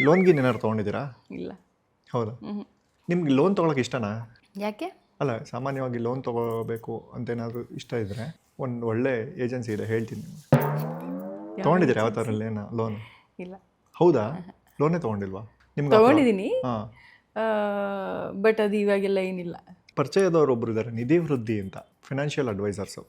ಲೋನ್ಗೆ ಏನಾದ್ರು ತೊಗೊಂಡಿದ್ದೀರಾ? ಇಲ್ಲ. ಹೌದಾ? ನಿಮ್ಗೆ ಲೋನ್ ತೊಗೊಳಕ್ಕೆ ಇಷ್ಟನಾ? ಯಾಕೆ? ಅಲ್ಲ, ಸಾಮಾನ್ಯವಾಗಿ ಲೋನ್ ತೊಗೋಬೇಕು ಅಂತ ಏನಾದರೂ ಇಷ್ಟ ಇದ್ದರೆ ಒಂದು ಒಳ್ಳೆ ಏಜೆನ್ಸಿ ಇದೆ, ಹೇಳ್ತೀನಿ ನಿಮ್ಗೆ. ತೊಗೊಂಡಿದ್ದೀರಾ ಯಾವತ್ತಾರಲ್ಲಿ ಲೋನ್? ಇಲ್ಲ. ಹೌದಾ? ಲೋನೇ ತೊಗೊಂಡಿಲ್ವಾ ನಿಮ್ಗೆ? ತಗೊಂಡಿದ್ದೀನಿ, ಹಾಂ. ಬಟ್ ಅದು ಇವಾಗೆಲ್ಲ ಏನಿಲ್ಲ. ಪರಿಚಯದವ್ರು ಒಬ್ರು ಇದ್ದಾರೆ, ನಿಧಿ ವೃದ್ಧಿ ಅಂತ, ಫಿನಾನ್ಷಿಯಲ್ ಅಡ್ವೈಸರ್ಸು.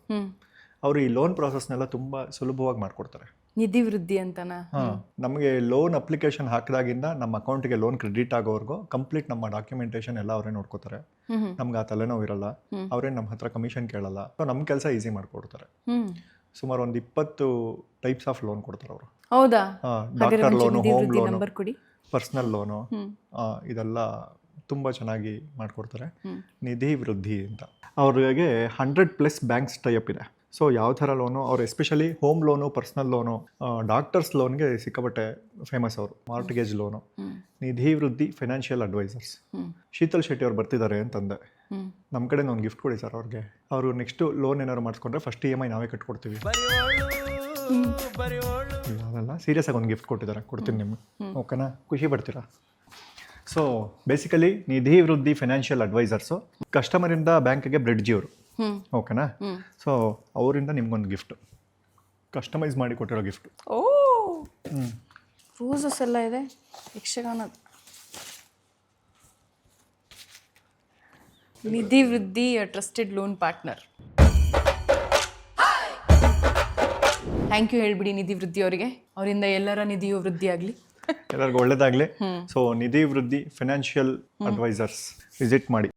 ಅವರು ಈ ಲೋನ್ ಪ್ರಾಸೆಸ್ನೆಲ್ಲ ತುಂಬ ಸುಲಭವಾಗಿ ಮಾಡಿಕೊಡ್ತಾರೆ. ನಿಧಿ ವೃದ್ಧಿ ಅಂತನಾ? ಹಾಂ, ನಮಗೆ ಲೋನ್ ಅಪ್ಲಿಕೇಶನ್ ಹಾಕಿದಾಗಿಂದ ನಮ್ಮ ಅಕೌಂಟಿಗೆ ಲೋನ್ ಕ್ರೆಡಿಟ್ ಆಗೋವರೆಗೂ ಕಂಪ್ಲೀಟ್ ನಮ್ಮ ಡಾಕ್ಯುಮೆಂಟೇಷನ್ ಎಲ್ಲ ಅವರೇ ನೋಡ್ಕೋತಾರೆ. ನಮ್ಗೆ ಆ ತಲೆನೋವು ಇರಲ್ಲ, ಅವರೇ ನಮ್ಮ ಹತ್ರ ಕಮಿಷನ್ ಕೇಳಲ್ಲ. ಸೊ ನಮ್ಮ ಕೆಲಸ ಈಸಿ ಮಾಡಿಕೊಡ್ತಾರೆ. ಸುಮಾರು ಒಂದು 20 ಟೈಪ್ಸ್ ಆಫ್ ಲೋನ್ ಕೊಡ್ತಾರೆ ಅವರು. ಹೌದಾ? Doctor loan, home loan, number ಕೊಡಿ. ಪರ್ಸ್ನಲ್ ಲೋನು, ಇದೆಲ್ಲ ತುಂಬ ಚೆನ್ನಾಗಿ ಮಾಡಿಕೊಡ್ತಾರೆ. ನಿಧಿ ವೃದ್ಧಿ ಅಂತ ಅವ್ರಿಗೆ 100+ ಬ್ಯಾಂಕ್ಸ್ ಟೈಅಪ್ ಇದೆ. ಸೊ ಯಾವ ಥರ ಲೋನು ಅವ್ರು, especially home loan, personal loan, doctors ಲೋನ್ಗೆ ಸಿಕ್ಕಾಪಟ್ಟೆ ಫೇಮಸ್ ಅವರು. Mortgage loan. ನಿಧಿ ವೃದ್ಧಿ ಫೈನಾನ್ಷಿಯಲ್ ಅಡ್ವೈಸರ್ಸ್. ಶೀತಲ್ ಶೆಟ್ಟಿ ಅವ್ರು ಬರ್ತಿದ್ದಾರೆ ಅಂತಂದೆ. ನಮ್ಮ ಕಡೆ ಒಂದು ಗಿಫ್ಟ್ ಕೊಡಿ ಸರ್ ಅವ್ರಿಗೆ. ಅವರು ನೆಕ್ಸ್ಟು ಲೋನ್ ಏನಾದ್ರು ಮಾಡಿಸ್ಕೊಂಡ್ರೆ ಫಸ್ಟ್ EMI ನಾವೇ ಕಟ್ಕೊಡ್ತೀವಿ. ಅದಲ್ಲ, ಸೀರಿಯಸ್ ಆಗಿ ಒಂದು ಗಿಫ್ಟ್ ಕೊಡ್ತೀನಿ ನಿಮ್ಗೆ. ಓಕೆನಾ? ಖುಷಿ ಪಡ್ತೀರಾ? ಸೊ ಬೇಸಿಕಲಿ ನಿಧಿ ವೃದ್ಧಿ ಫೈನಾನ್ಷಿಯಲ್ ಅಡ್ವೈಸರ್ಸು ಕಸ್ಟಮರಿಂದ ಬ್ಯಾಂಕಿಗೆ ಬ್ರಿಡ್ಜ್ ಅವರು. ಓಕೆನಾ? ಸೊ ಅವರಿಂದ ನಿಮ್ಗೊಂದು ಗಿಫ್ಟ್, ಕಸ್ಟಮೈಸ್ ಮಾಡಿ ಕೊಟ್ಟಿರೋ ಗಿಫ್ಟ್. ಓ, ರೋಸಸ್ ಎಲ್ಲ ಇದೆ, Yakshagana. Nidhi Vruddhi trusted loan partner. Thank you ಹೇಳ್ಬಿಡಿ ನಿಧಿ ವೃದ್ಧಿ ಅವರಿಗೆ. ಅವರಿಂದ ಎಲ್ಲರ ನಿಧಿಯು ವೃದ್ಧಿ ಆಗಲಿ, ಎಲ್ಲರಿಗೂ ಒಳ್ಳೇದಾಗಲಿ. ಸೊ ನಿಧಿ ವೃದ್ಧಿ ಫೈನಾನ್ಷಿಯಲ್ ಅಡ್ವೈಸರ್ಸ್ ವಿಸಿಟ್ ಮಾಡಿ.